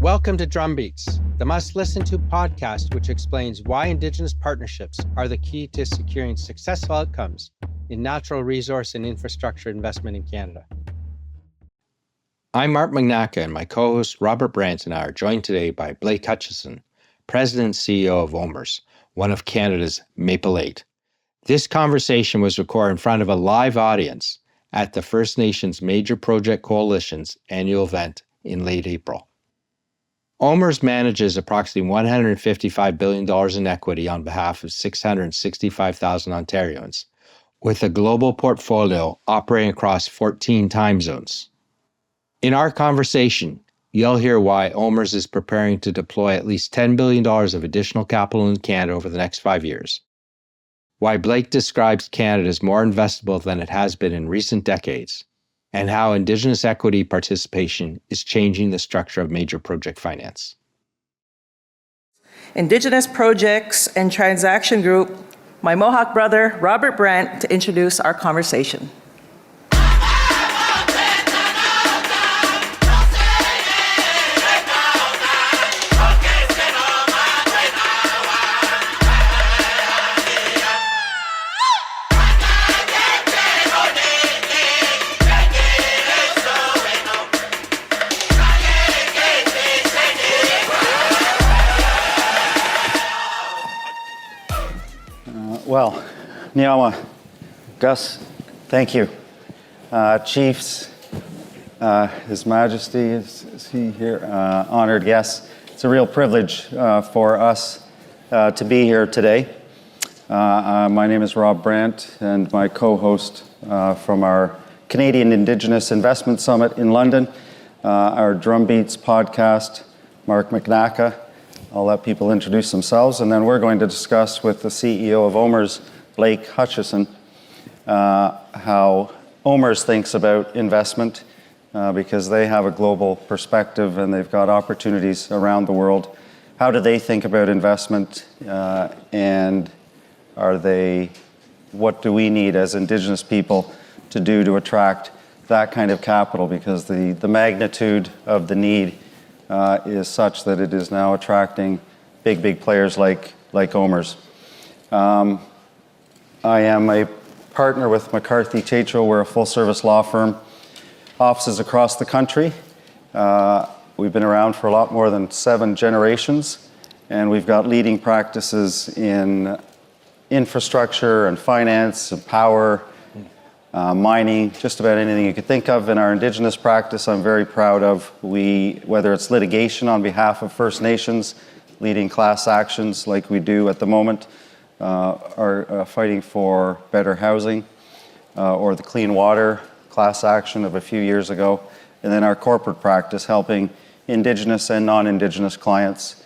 Welcome to Drumbeats, the must-listen-to podcast which explains why Indigenous partnerships are the key to securing successful outcomes in natural resource and infrastructure investment in Canada. I'm Mark Magnacca, and my co-host Robert Brant and I are joined today by Blake Hutcheson, President and CEO of OMERS, one of Canada's Maple 8. This conversation was recorded in front of a live audience at the First Nations Major Project Coalition's annual event in late April. OMERS manages approximately $155 billion in equity on behalf of 665,000 Ontarians, with a global portfolio operating across 14 time zones. In our conversation, you'll hear why OMERS is preparing to deploy at least $10 billion of additional capital in Canada over the next 5 years, why Blake describes Canada as more investable than it has been in recent decades, and how Indigenous equity participation is changing the structure of major project finance. Indigenous Projects and Transaction Group, my Mohawk brother, Robert Brant, to introduce our conversation. Well, Niawa, Gus, thank you. Chiefs, His Majesty, is he here? Honored guests. It's a real privilege for us to be here today. My name is Rob Brant, and my co-host from our Canadian Indigenous Investment Summit in London, our Drumbeats podcast, Mark Magnacca. I'll let people introduce themselves, and then we're going to discuss with the CEO of OMERS, Blake Hutcheson, how OMERS thinks about investment, because they have a global perspective and they've got opportunities around the world. How do they think about investment, and what do we need as Indigenous people to do to attract that kind of capital? Because the magnitude of the need is such that it is now attracting big players like OMERS. I am a partner with McCarthy Tétrault. We're a full-service law firm, offices across the country. We've been around for a lot more than 7 generations, and we've got leading practices in infrastructure and finance and power, mining, just about anything you could think of. In our Indigenous practice, I'm very proud of. Whether it's litigation on behalf of First Nations, leading class actions like we do at the moment, are fighting for better housing, or the clean water class action of a few years ago, and then our corporate practice helping Indigenous and non-Indigenous clients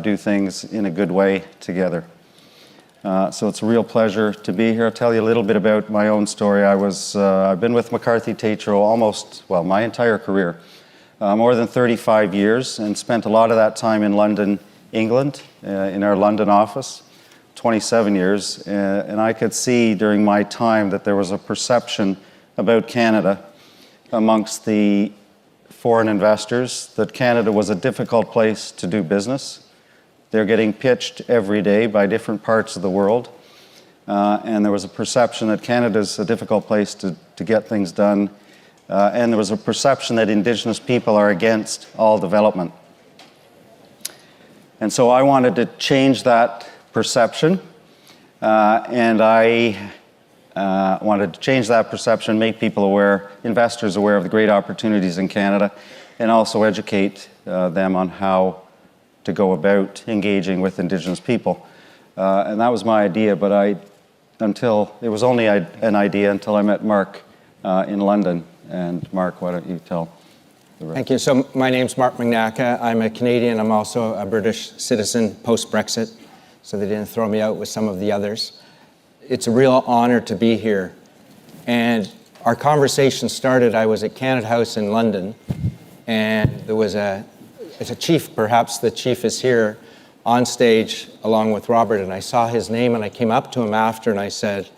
do things in a good way together. So it's a real pleasure to be here. I'll tell you a little bit about my own story. I've been with McCarthy Tétrault my entire career, more than 35 years, and spent a lot of that time in London, England, in our London office, 27 years. And I could see during my time that there was a perception about Canada amongst the foreign investors that Canada was a difficult place to do business. They're getting pitched every day by different parts of the world. And there was a perception that Canada's a difficult place to get things done. And there was a perception that Indigenous people are against all development. And so I wanted to change that perception. And I wanted to change that perception, make people aware, investors aware of the great opportunities in Canada, and also educate them on how to go about engaging with Indigenous people. And that was my idea, but it was only an idea until I met Mark in London. And Mark, why don't you tell the rest? Thank you. So my name's Mark Magnacca. I'm a Canadian. I'm also a British citizen post-Brexit, so they didn't throw me out with some of the others. It's a real honor to be here. And our conversation started, I was at Canada House in London, and there was it's a chief, perhaps the chief is here on stage along with Robert, and I saw his name and I came up to him after and I said,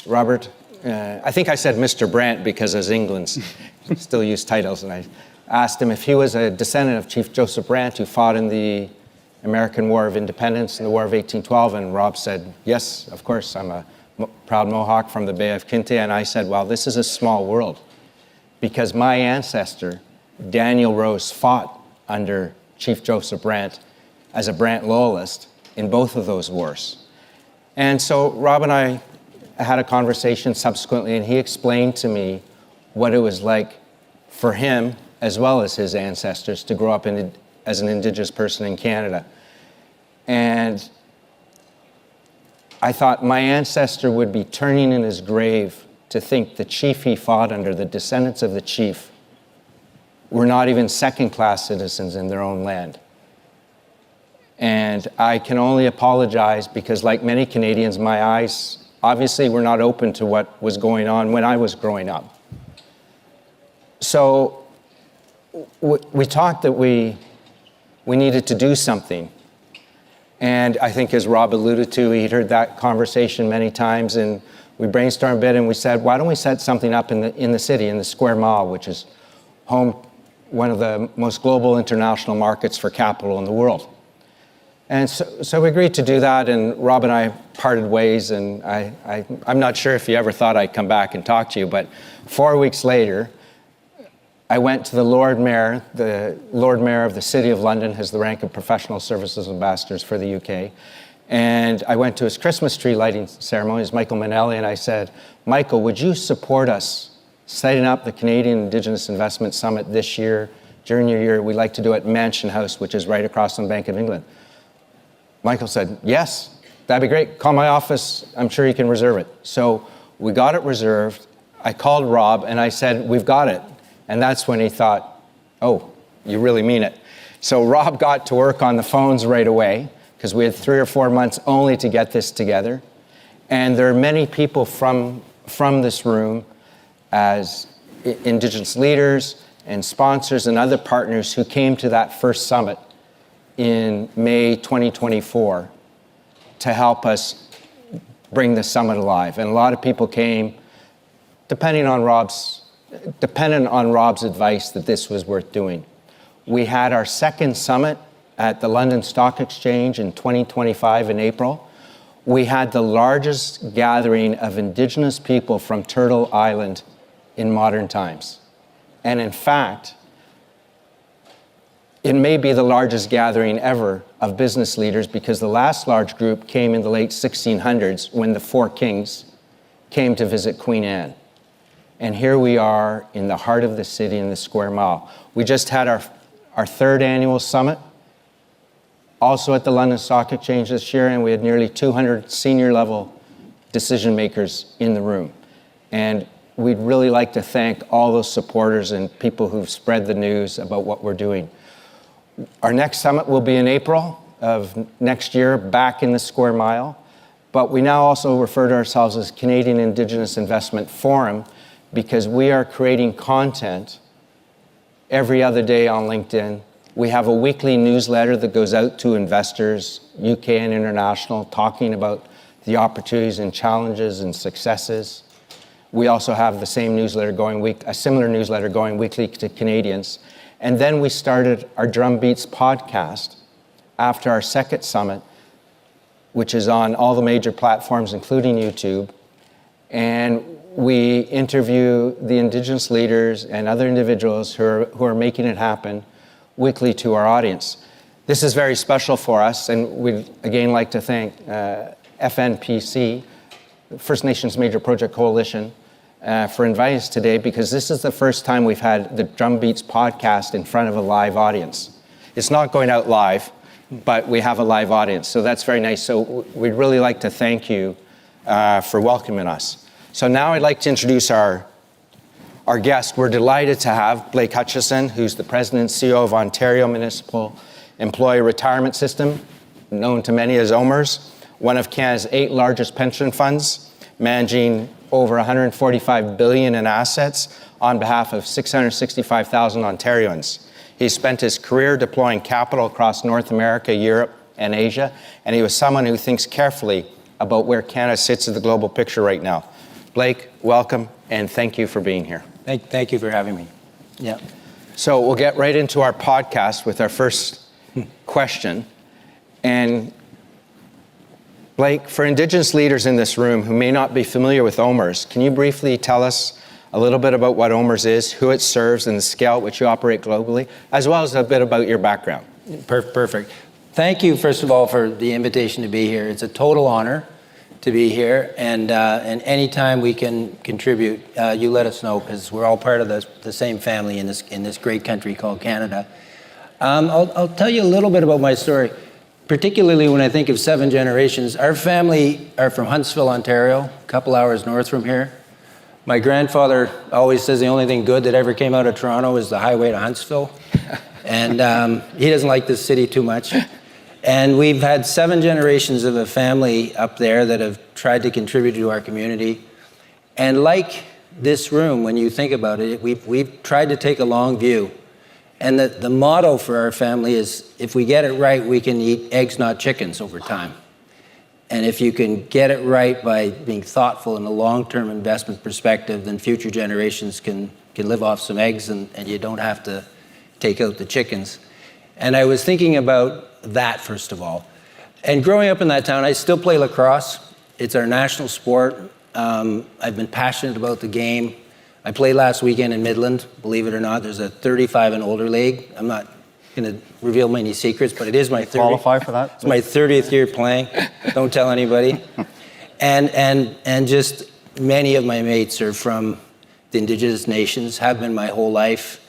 Robert, I think I said Mr. Brant because as England's still use titles, and asked him if he was a descendant of Chief Joseph Brant, who fought in the American War of Independence in the War of 1812, and Rob said, yes, of course, I'm a proud Mohawk from the Bay of Quinte, and I said, well, this is a small world, because my ancestor, Daniel Rose, fought under Chief Joseph Brant as a Brant Loyalist in both of those wars. And so Rob and I had a conversation subsequently, and he explained to me what it was like for him, as well as his ancestors, to grow up as an Indigenous person in Canada. And I thought my ancestor would be turning in his grave to think the chief he fought under, the descendants of the chief, were not even second-class citizens in their own land. And I can only apologize because, like many Canadians, my eyes obviously were not open to what was going on when I was growing up. So we talked that we needed to do something. And I think, as Rob alluded to, he'd heard that conversation many times, and we brainstormed a bit, and we said, why don't we set something up in the city, in the Square Mile, which is one of the most global international markets for capital in the world. And so we agreed to do that, and Rob and I parted ways, and I'm not sure if you ever thought I'd come back and talk to you, but 4 weeks later, I went to the Lord Mayor. The Lord Mayor of the City of London has the rank of Professional Services Ambassadors for the UK. And I went to his Christmas tree lighting ceremony, it's Michael Manelli, and I said, Michael, would you support us setting up the Canadian Indigenous Investment Summit this year? During your year, we'd like to do it at Mansion House, which is right across from the Bank of England. Michael said, yes, that'd be great. Call my office, I'm sure you can reserve it. So we got it reserved. I called Rob and I said, we've got it. And that's when he thought, oh, you really mean it. So Rob got to work on the phones right away, because we had 3 or 4 months only to get this together. And there are many people from this room, as Indigenous leaders and sponsors and other partners, who came to that first summit in May 2024 to help us bring the summit alive. And a lot of people came, dependent on Rob's advice that this was worth doing. We had our second summit at the London Stock Exchange in 2025 in April. We had the largest gathering of Indigenous people from Turtle Island in modern times. And in fact, it may be the largest gathering ever of business leaders, because the last large group came in the late 1600s when the 4 kings came to visit Queen Anne. And here we are in the heart of the city in the Square Mile. We just had our third annual summit, also at the London Stock Exchange this year, and we had nearly 200 senior level decision makers in the room. And we'd really like to thank all those supporters and people who've spread the news about what we're doing. Our next summit will be in April of next year, back in the Square Mile. But we now also refer to ourselves as Canadian Indigenous Investment Forum, because we are creating content every other day on LinkedIn. We have a weekly newsletter that goes out to investors, UK and international, talking about the opportunities and challenges and successes. We also have the same newsletter a similar newsletter going weekly to Canadians. And then we started our Drumbeats podcast after our second summit, which is on all the major platforms, including YouTube. And we interview the Indigenous leaders and other individuals who are making it happen weekly to our audience. This is very special for us, and we'd again like to thank FNPC, First Nations Major Project Coalition, for inviting us today, because this is the first time we've had the Drumbeats podcast in front of a live audience. It's not going out live, but we have a live audience, so that's very nice. So we'd really like to thank you for welcoming us. So now I'd like to introduce our guest. We're delighted to have Blake Hutcheson, who's the President and CEO of Ontario Municipal Employee Retirement System, known to many as OMERS, one of Canada's 8 largest pension funds, managing over $145 billion in assets on behalf of 665,000 Ontarians. He spent his career deploying capital across North America, Europe, and Asia, and he was someone who thinks carefully about where Canada sits in the global picture right now. Blake, welcome, and thank you for being here. Thank you for having me. Yeah. So we'll get right into our podcast with our first question. And Blake, for Indigenous leaders in this room who may not be familiar with OMERS, can you briefly tell us a little bit about what OMERS is, who it serves, and the scale at which you operate globally, as well as a bit about your background? Perfect. Thank you, first of all, for the invitation to be here. It's a total honor to be here, and anytime we can contribute, you let us know, because we're all part of the same family in this great country called Canada. I'll tell you a little bit about my story, particularly when I think of 7 generations. Our family are from Huntsville, Ontario, a couple hours north from here. My grandfather always says the only thing good that ever came out of Toronto is the highway to Huntsville, and he doesn't like this city too much. And we've had 7 generations of a family up there that have tried to contribute to our community. And like this room, when you think about it, we've tried to take a long view. And the motto for our family is, if we get it right, we can eat eggs, not chickens, over time. And if you can get it right by being thoughtful in a long-term investment perspective, then future generations can live off some eggs, and you don't have to take out the chickens. And I was thinking about that, first of all. And growing up in that town, I still play lacrosse. It's our national sport. I've been passionate about the game. I played last weekend in Midland, believe it or not. There's a 35 and older league. I'm not going to reveal many secrets, but it is my 30th. Qualify for that? It's my 30th year playing. Don't tell anybody. And just many of my mates are from the Indigenous nations, have been my whole life.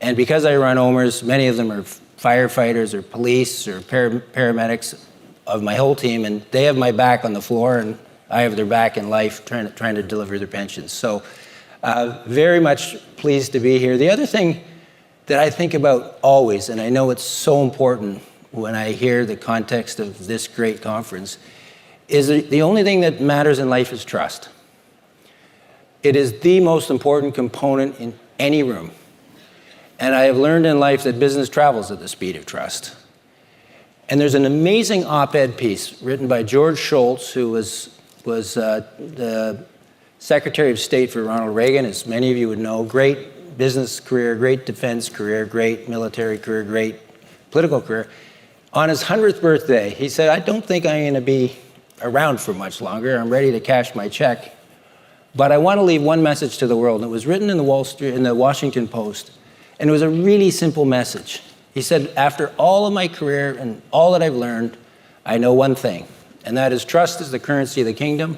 And because I run OMERS, many of them are firefighters or police or paramedics of my whole team, and they have my back on the floor, and I have their back in life trying to deliver their pensions. So very much pleased to be here. The other thing that I think about always, and I know it's so important when I hear the context of this great conference, is the only thing that matters in life is trust. It is the most important component in any room. And I have learned in life that business travels at the speed of trust. And there's an amazing op-ed piece written by George Shultz, who was the Secretary of State for Ronald Reagan, as many of you would know. Great business career, great defense career, great military career, great political career. On his 100th birthday, he said, I don't think I'm going to be around for much longer. I'm ready to cash my check. But I want to leave one message to the world. And it was written in the Washington Post. And it was a really simple message. He said, after all of my career and all that I've learned, I know one thing, and that is trust is the currency of the kingdom.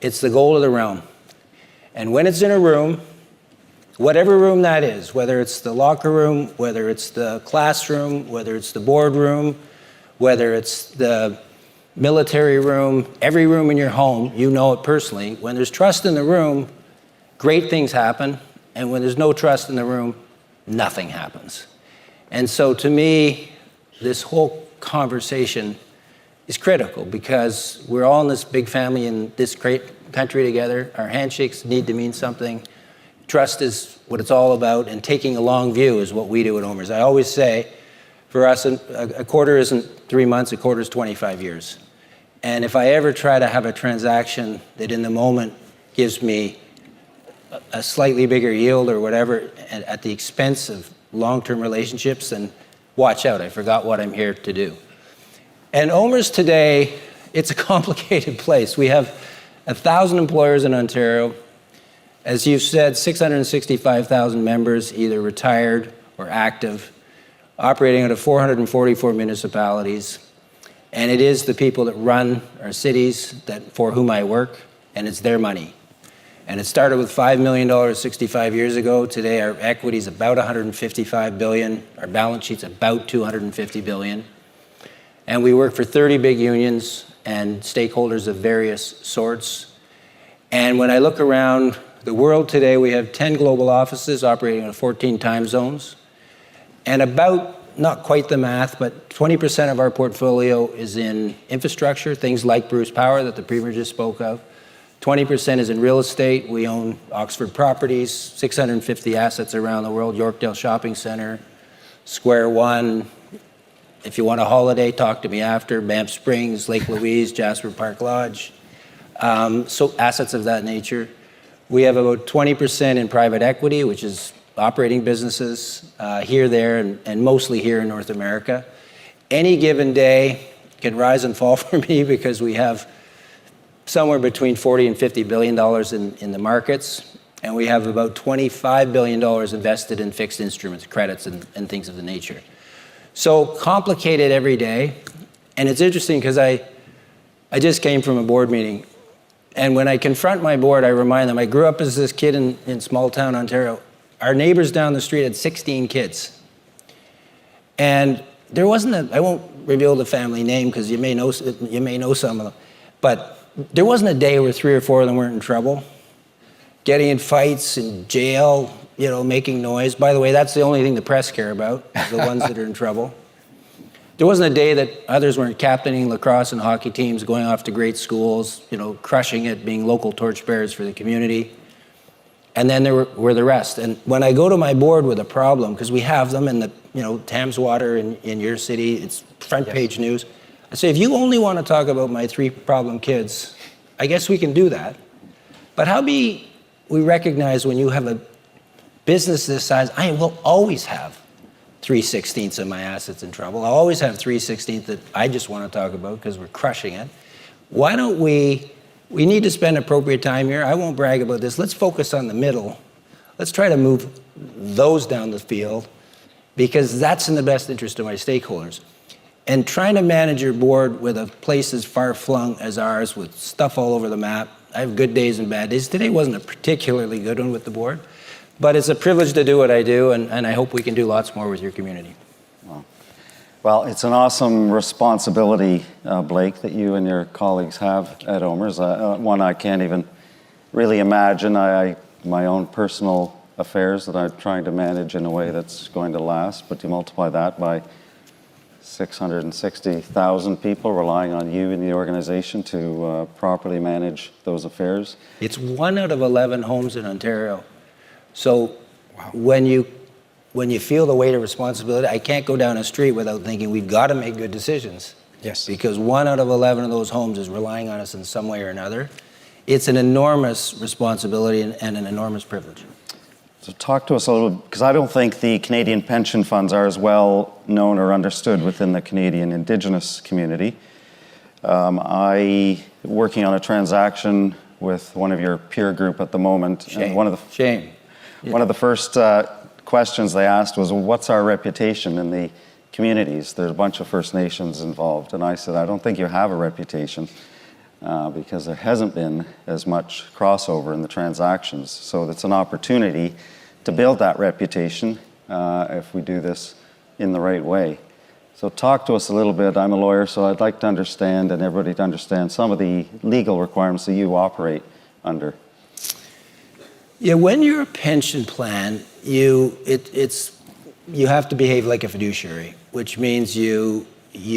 It's the gold of the realm. And when it's in a room, whatever room that is, whether it's the locker room, whether it's the classroom, whether it's the boardroom, whether it's the military room, every room in your home, you know it personally. When there's trust in the room, great things happen. And when there's no trust in the room, nothing happens. And so to me, this whole conversation is critical, because we're all in this big family in this great country together. Our handshakes need to mean something. Trust is what it's all about, and taking a long view is what we do at OMERS. I always say, for us, a quarter isn't 3 months, a quarter is 25 years. And if I ever try to have a transaction that in the moment gives me a slightly bigger yield or whatever at the expense of long-term relationships, then watch out, I forgot what I'm here to do. And OMERS today, it's a complicated place. We have 1,000 employers in Ontario. As you've said, 665,000 members, either retired or active, operating out of 444 municipalities. And it is the people that run our cities for whom I work, and it's their money. And it started with $5 million 65 years ago. Today, our equity is about $155 billion. Our balance sheet's about $250 billion. And we work for 30 big unions and stakeholders of various sorts. And when I look around the world today, we have 10 global offices operating in 14 time zones. And about, not quite the math, but 20% of our portfolio is in infrastructure, things like Bruce Power that the Premier just spoke of. 20% is in real estate. We own Oxford Properties, 650 assets around the world, Yorkdale Shopping Center, Square One. If you want a holiday, talk to me after. Banff Springs, Lake Louise, Jasper Park Lodge. So assets of that nature. We have about 20% in private equity, which is operating businesses here, there, and mostly here in North America. Any given day can rise and fall for me because we have somewhere between $40 and $50 billion in the markets, and we have about $25 billion invested in fixed instruments, credits, and things of the nature. So complicated every day, and it's interesting because I just came from a board meeting, and when I confront my board, I remind them, I grew up as this kid in small town Ontario. Our neighbors down the street had 16 kids. And there wasn't I won't reveal the family name because you may know some of them, but there wasn't a day where 3 or 4 of them weren't in trouble, getting in fights, in jail, making noise. By the way, that's the only thing the press care about, the ones that are in trouble. There wasn't a day that others weren't captaining lacrosse and hockey teams, going off to great schools, crushing it, being local torchbearers for the community. And then there were the rest. And when I go to my board with a problem, because we have them in the, Thames Water in your city, it's front page news. I say, if you only want to talk about my 3 problem kids, I guess we can do that. But how we recognize when you have a business this size, I will always have 3/16 of my assets in trouble. I'll always have 3/16 that I just want to talk about because we're crushing it. Why don't we need to spend appropriate time here. I won't brag about this. Let's focus on the middle. Let's try to move those down the field because that's in the best interest of my stakeholders. And trying to manage your board with a place as far-flung as ours with stuff all over the map. I have good days and bad days. Today wasn't a particularly good one with the board, but it's a privilege to do what I do, and I hope we can do lots more with your community. Well, it's an awesome responsibility, Blake, that you and your colleagues have at OMERS. One I can't even really imagine. My own personal affairs that I'm trying to manage in a way that's going to last, but you multiply that by 660,000 people relying on you in the organization to properly manage those affairs. It's 1 out of 11 homes in Ontario. So when you feel the weight of responsibility, I can't go down a street without thinking we've got to make good decisions. Yes. Because 1 out of 11 of those homes is relying on us in some way or another. It's an enormous responsibility and an enormous privilege. So talk to us a little, because I don't think the Canadian pension funds are as well known or understood within the Canadian Indigenous community. Working on a transaction with one of your peer group at the moment. Shame. And one of the first questions they asked was, well, what's our reputation in the communities? There's a bunch of First Nations involved. And I said, I don't think you have a reputation because there hasn't been as much crossover in the transactions. So it's an opportunity to build that reputation if we do this in the right way. So talk to us a little bit. I'm a lawyer, so I'd like to understand and everybody to understand some of the legal requirements that you operate under. Yeah, when you're a pension plan, you have to behave like a fiduciary, which means you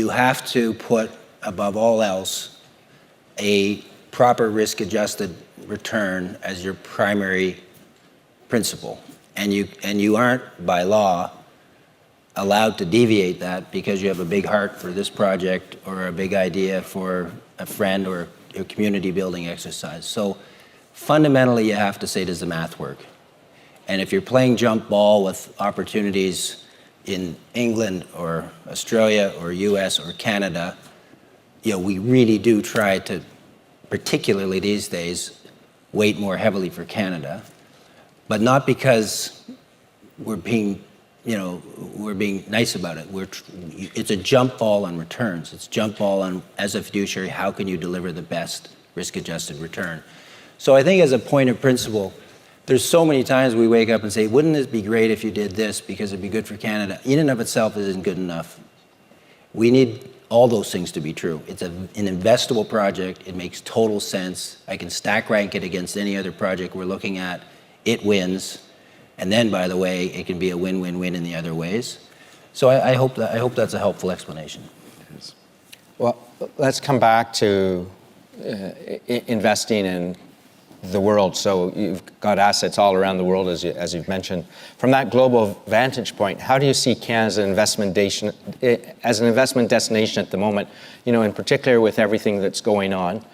have to put above all else a proper risk-adjusted return as your primary principle, and you aren't by law allowed to deviate that because you have a big heart for this project or a big idea for a friend or a community building exercise. So fundamentally, you have to say, does the math work? And if you're playing jump ball with opportunities in England or Australia or US or Canada, we really do try to, particularly these days, weight more heavily for Canada, but not because we're being nice about it. It's a jump ball on returns. It's jump ball on, as a fiduciary, how can you deliver the best risk-adjusted return? So I think as a point of principle, there's so many times we wake up and say, wouldn't it be great if you did this because it'd be good for Canada? In and of itself, it isn't good enough. We need all those things to be true. It's an investable project. It makes total sense. I can stack rank it against any other project we're looking at. It wins. And then, by the way, it can be a win-win-win in the other ways. So I hope that's a helpful explanation. Well, let's come back to investing in the world. So you've got assets all around the world, as you've mentioned. From that global vantage point, how do you see Canada as an investment destination at the moment? In particular with everything that's going on.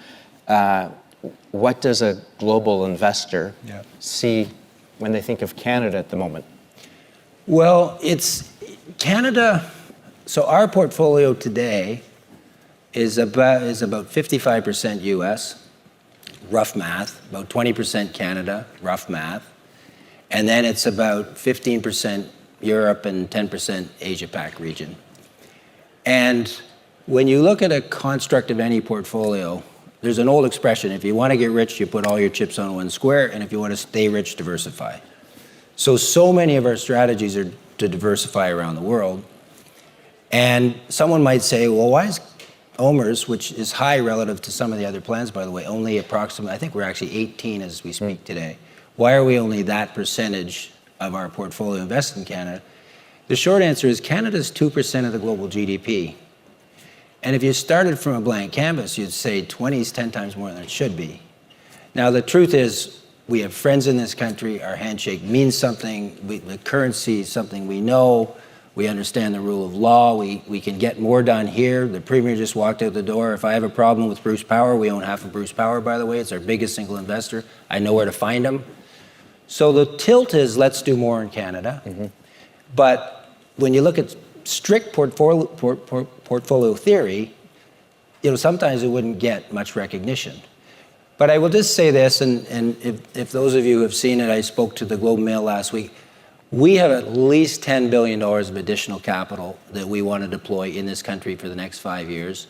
What does a global investor see when they think of Canada at the moment? Well, it's Canada. So our portfolio today is about 55% US, rough math, about 20% Canada, rough math, and then it's about 15% Europe and 10% Asia Pac region. And when you look at a construct of any portfolio, there's an old expression: if you want to get rich, you put all your chips on one square, and if you want to stay rich, diversify. So many of our strategies are to diversify around the world. And someone might say, well, why is OMERS, which is high relative to some of the other plans, by the way, only approximately, I think we're actually 18 as we speak today. Why are we only that percentage of our portfolio invested in Canada? The short answer is Canada's 2% of the global GDP. And if you started from a blank canvas, you'd say 20 is 10 times more than it should be. Now, the truth is, we have friends in this country. Our handshake means something. The currency is something we know. We understand the rule of law. We can get more done here. The Premier just walked out the door. If I have a problem with Bruce Power, we own half of Bruce Power, by the way. It's our biggest single investor. I know where to find him. So the tilt is, let's do more in Canada. Mm-hmm. But when you look at strict portfolio theory, sometimes it wouldn't get much recognition. But I will just say this, and if those of you who have seen it, I spoke to the Globe and Mail last week. We have at least $10 billion of additional capital that we want to deploy in this country for the next 5 years.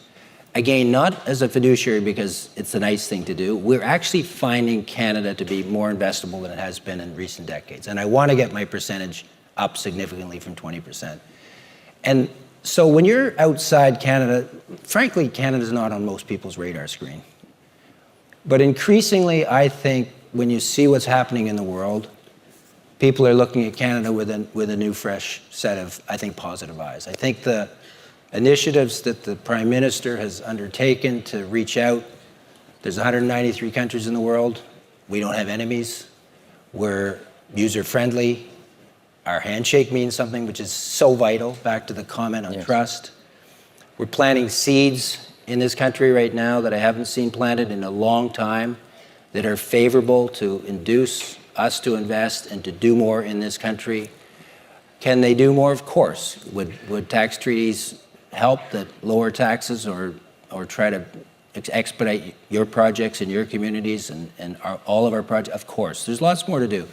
Again, not as a fiduciary because it's a nice thing to do. We're actually finding Canada to be more investable than it has been in recent decades. And I want to get my percentage up significantly from 20%. And so when you're outside Canada, frankly, Canada's not on most people's radar screen. But increasingly, I think when you see what's happening in the world, people are looking at Canada with a new, fresh set of, I think, positive eyes. I think the initiatives that the Prime Minister has undertaken to reach out, there's 193 countries in the world. We don't have enemies. We're user-friendly. Our handshake means something, which is so vital, back to the comment on trust. We're planting seeds in this country right now that I haven't seen planted in a long time that are favorable to induce us to invest and to do more in this country. Can they do more? Of course. Would tax treaties help that lower taxes or try to expedite your projects in your communities and all of our projects? Of course. There's lots more to do.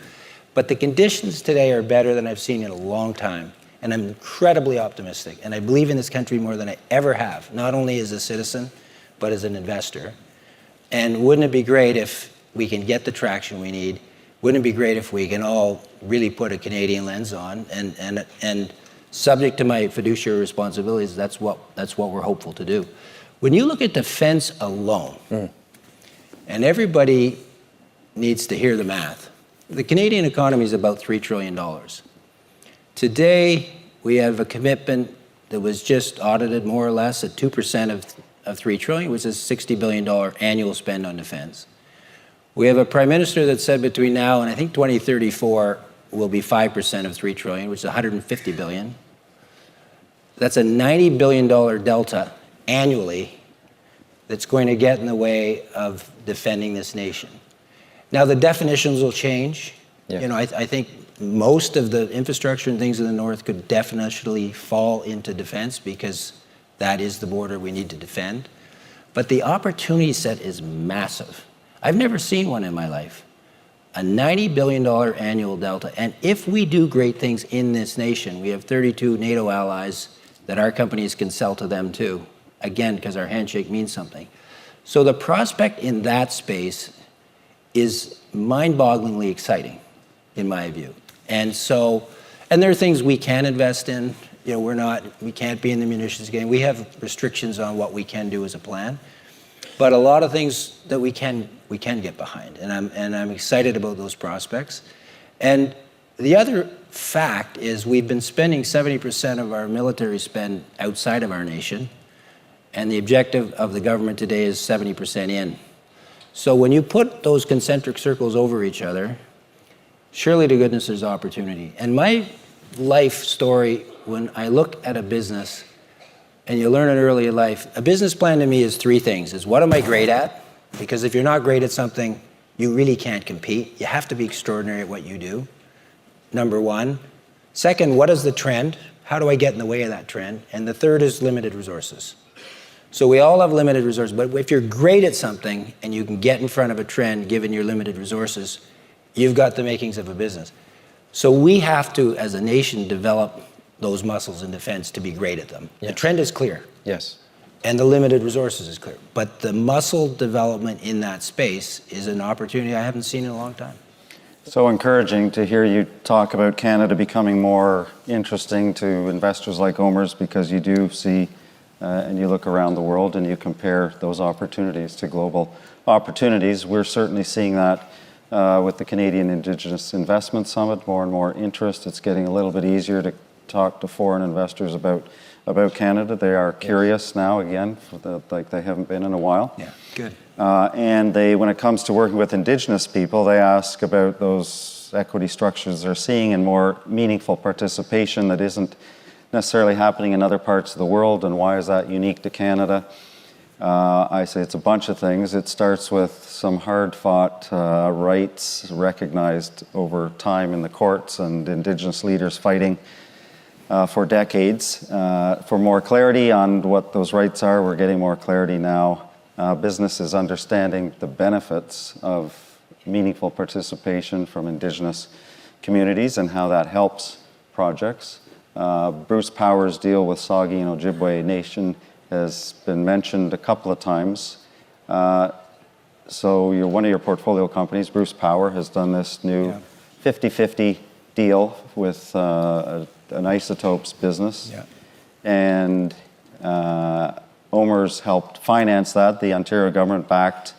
But the conditions today are better than I've seen in a long time. And I'm incredibly optimistic. And I believe in this country more than I ever have, not only as a citizen, but as an investor. And wouldn't it be great if we can get the traction we need? Wouldn't it be great if we can all really put a Canadian lens on? And subject to my fiduciary responsibilities, that's what we're hopeful to do. When you look at defense alone, and everybody needs to hear the math, the Canadian economy is about $3 trillion. Today, we have a commitment that was just audited more or less at 2% of $3 trillion, which is $60 billion annual spend on defense. We have a Prime Minister that said between now and I think 2034 will be 5% of $3 trillion, which is $150 billion. That's a $90 billion delta annually that's going to get in the way of defending this nation. Now, the definitions will change. Yeah. I think most of the infrastructure and things in the north could definitely fall into defense because that is the border we need to defend. But the opportunity set is massive. I've never seen one in my life. A $90 billion annual delta. And if we do great things in this nation, we have 32 NATO allies that our companies can sell to them too. Again, because our handshake means something. So the prospect in that space is mind-bogglingly exciting, in my view. And there are things we can invest in. We can't be in the munitions game. We have restrictions on what we can do as a plan. But a lot of things that we can get behind, and I'm excited about those prospects. And the other fact is we've been spending 70% of our military spend outside of our nation, and the objective of the government today is 70% in. So when you put those concentric circles over each other, surely to goodness there's opportunity. And my life story, when I look at a business, and you learn it early in life, a business plan to me is three things. Is what am I great at? Because if you're not great at something, you really can't compete. You have to be extraordinary at what you do, number one. Second, what is the trend? How do I get in the way of that trend? And the third is limited resources. So we all have limited resources, but if you're great at something and you can get in front of a trend given your limited resources, you've got the makings of a business. So we have to, as a nation, develop those muscles in defense to be great at them. Yeah. The trend is clear. Yes. And the limited resources is clear. But the muscle development in that space is an opportunity I haven't seen in a long time. So encouraging to hear you talk about Canada becoming more interesting to investors like OMERS, because you do see and you look around the world and you compare those opportunities to global opportunities. We're certainly seeing that with the Canadian Indigenous Investment Summit, more and more interest. It's getting a little bit easier to talk to foreign investors about Canada. They are curious now again, like they haven't been in a while. Yeah, good. And they, when it comes to working with Indigenous people, they ask about those equity structures they're seeing and more meaningful participation that isn't necessarily happening in other parts of the world, and why is that unique to Canada? I say it's a bunch of things. It starts with some hard-fought rights recognized over time in the courts and Indigenous leaders fighting for decades. For more clarity on what those rights are, we're getting more clarity now. Businesses understanding the benefits of meaningful participation from Indigenous communities and how that helps projects. Bruce Power's deal with Saugeen Ojibwe Nation has been mentioned a couple of times. So one of your portfolio companies, Bruce Power, has done this new 50-50 deal with an isotopes business. Yeah. And OMERS helped finance that. The Ontario government backed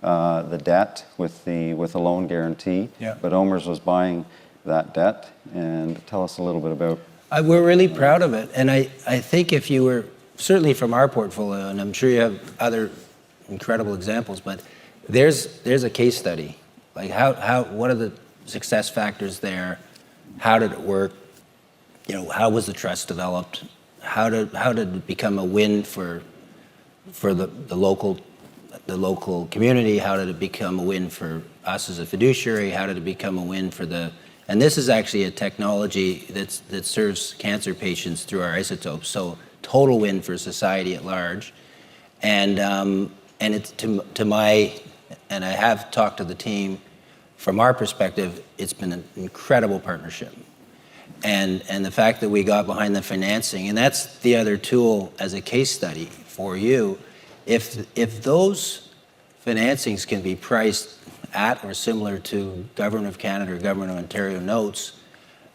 the debt with a loan guarantee. Yeah. But OMERS was buying that debt. And tell us a little bit about. We're really proud of it. And I think if you were, certainly from our portfolio, and I'm sure you have other incredible examples, but there's a case study. Like what are the success factors there? How did it work? How was the trust developed? How did it become a win for the local community? How did it become a win for us as a fiduciary? How did it become a win for and this is actually a technology that serves cancer patients through our isotopes. So total win for society at large. And it's to my, and I have talked to the team, from our perspective, it's been an incredible partnership. And the fact that we got behind the financing, and that's the other tool as a case study for you. If those financings can be priced at or similar to Government of Canada or Government of Ontario notes,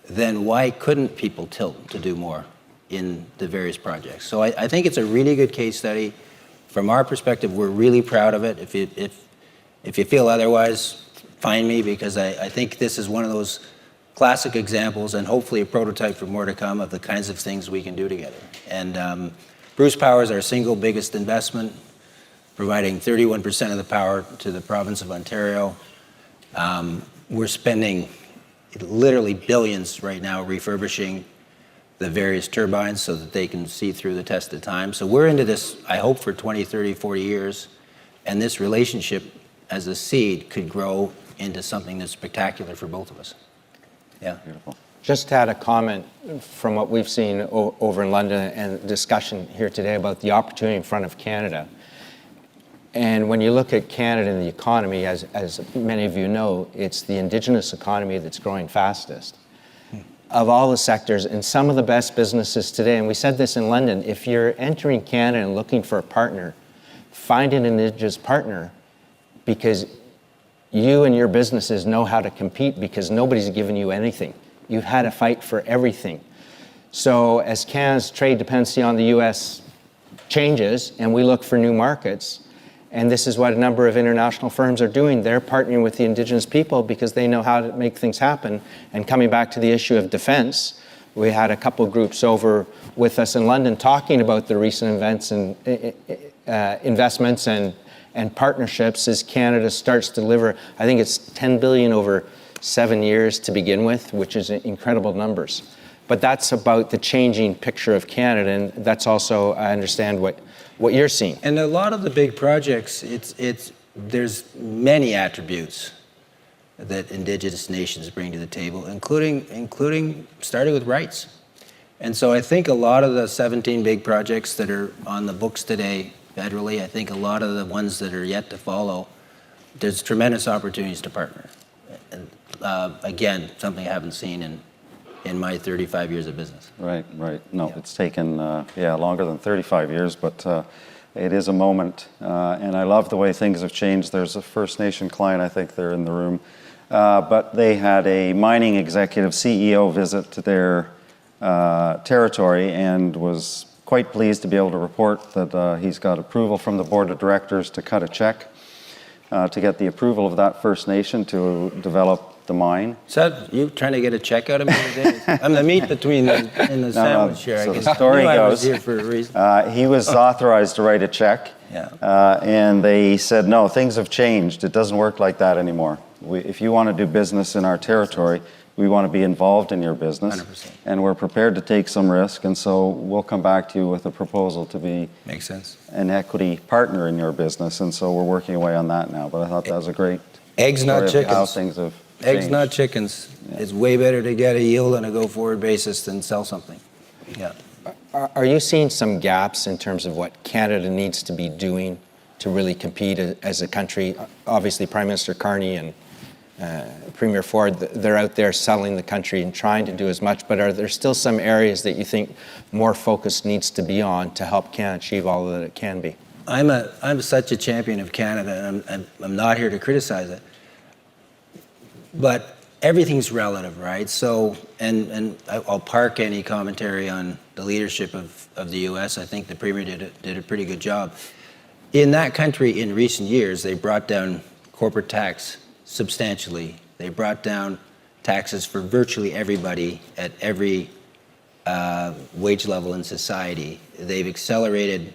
then why couldn't people tilt to do more in the various projects? So I think it's a really good case study. From our perspective, we're really proud of it. If you feel otherwise, find me, because I think this is one of those classic examples and hopefully a prototype for more to come of the kinds of things we can do together. And Bruce Power is our single biggest investment, providing 31% of the power to the province of Ontario. We're spending literally billions right now refurbishing the various turbines so that they can see through the test of time. So we're into this, I hope, for 20, 30, 40 years. And this relationship as a seed could grow into something that's spectacular for both of us. Yeah. Beautiful. Just had a comment from what we've seen over in London and discussion here today about the opportunity in front of Canada. And when you look at Canada and the economy, as many of you know, it's the Indigenous economy that's growing fastest. Of all the sectors, and some of the best businesses today, and we said this in London, if you're entering Canada and looking for a partner, find an Indigenous partner, because you and your businesses know how to compete, because nobody's given you anything. You've had to fight for everything. So as Canada's trade dependency on the US changes and we look for new markets, and this is what a number of international firms are doing, they're partnering with the Indigenous people because they know how to make things happen. And coming back to the issue of defense, we had a couple of groups over with us in London talking about the recent events and investments and partnerships as Canada starts to deliver. I think it's 10 billion over 7 years to begin with, which is incredible numbers. But that's about the changing picture of Canada, and that's also, I understand, what you're seeing. And a lot of the big projects, there's many attributes that Indigenous nations bring to the table, including starting with rights. And so I think a lot of the 17 big projects that are on the books today federally, I think a lot of the ones that are yet to follow, there's tremendous opportunities to partner. And again, something I haven't seen in my 35 years of business. Right. No, it's taken, longer than 35 years, but it is a moment. And I love the way things have changed. There's a First Nation client, I think they're in the room, but they had a mining executive CEO visit to their territory and was quite pleased to be able to report that he's got approval from the board of directors to cut a check to get the approval of that First Nation to develop the mine. So you trying to get a check out of me today? I'm the meat between in the sandwich here. So I guess. the story I was goes, here for a reason. he was authorized to write a check, and they said, no, things have changed. It doesn't work like that anymore. If you want to do business in our territory, we want to be involved in your business, 100%. And we're prepared to take some risk, and so we'll come back to you with a proposal to be Makes sense. an equity partner in your business, and so we're working away on that now. But I thought that was a great Eggs, story not of chickens. how things have Eggs, changed. not chickens. It's way better to get a yield on a go-forward basis than sell something. Yeah. Are you seeing some gaps in terms of what Canada needs to be doing to really compete as a country? Obviously, Prime Minister Carney and Premier Ford, they're out there selling the country and trying to do as much, but are there still some areas that you think more focus needs to be on to help Canada achieve all that it can be? I'm such a champion of Canada, and I'm not here to criticize it. But everything's relative, right? So, and I'll park any commentary on the leadership of the U.S. I think the Premier did a pretty good job. In that country, in recent years, they brought down corporate tax substantially. They brought down taxes for virtually everybody at every wage level in society. They've accelerated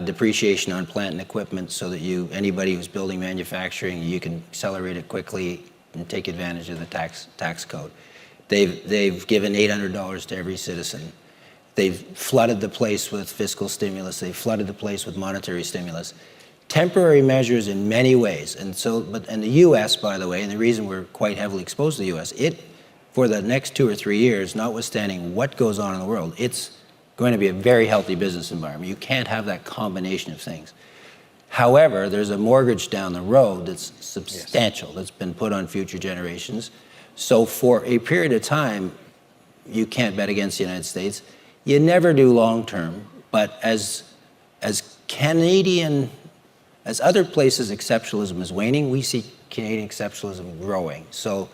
depreciation on plant and equipment so that anybody who's building manufacturing, you can accelerate it quickly and take advantage of the tax code. They've given $800 to every citizen. They've flooded the place with fiscal stimulus. They've flooded the place with monetary stimulus. Temporary measures in many ways. And the U.S., by the way, and the reason we're quite heavily exposed to the U.S., for the next 2 or 3 years, notwithstanding what goes on in the world, it's going to be a very healthy business environment. You can't have that combination of things. However, there's a mortgage down the road that's substantial, that's been put on future generations. So for a period of time, you can't bet against the United States. You never do long term, but as other places exceptionalism is waning, we see Canadian exceptionalism growing. So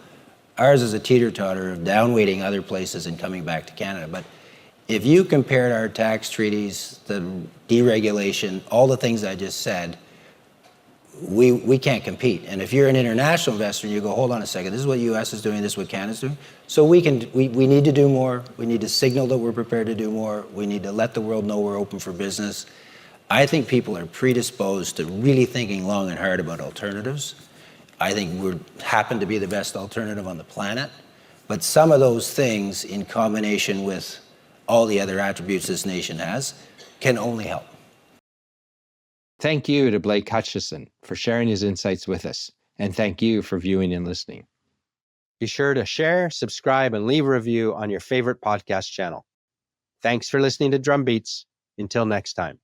ours is a teeter-totter of downweighting other places and coming back to Canada. But if you compared our tax treaties, the deregulation, all the things I just said, we can't compete. And if you're an international investor and you go, hold on a second, this is what the U.S. is doing, this is what Canada's doing. So we need to do more. We need to signal that we're prepared to do more. We need to let the world know we're open for business. I think people are predisposed to really thinking long and hard about alternatives. I think we happen to be the best alternative on the planet. But some of those things, in combination with all the other attributes this nation has, can only help. Thank you to Blake Hutcheson for sharing his insights with us, and thank you for viewing and listening. Be sure to share, subscribe, and leave a review on your favorite podcast channel. Thanks for listening to Drumbeats. Until next time.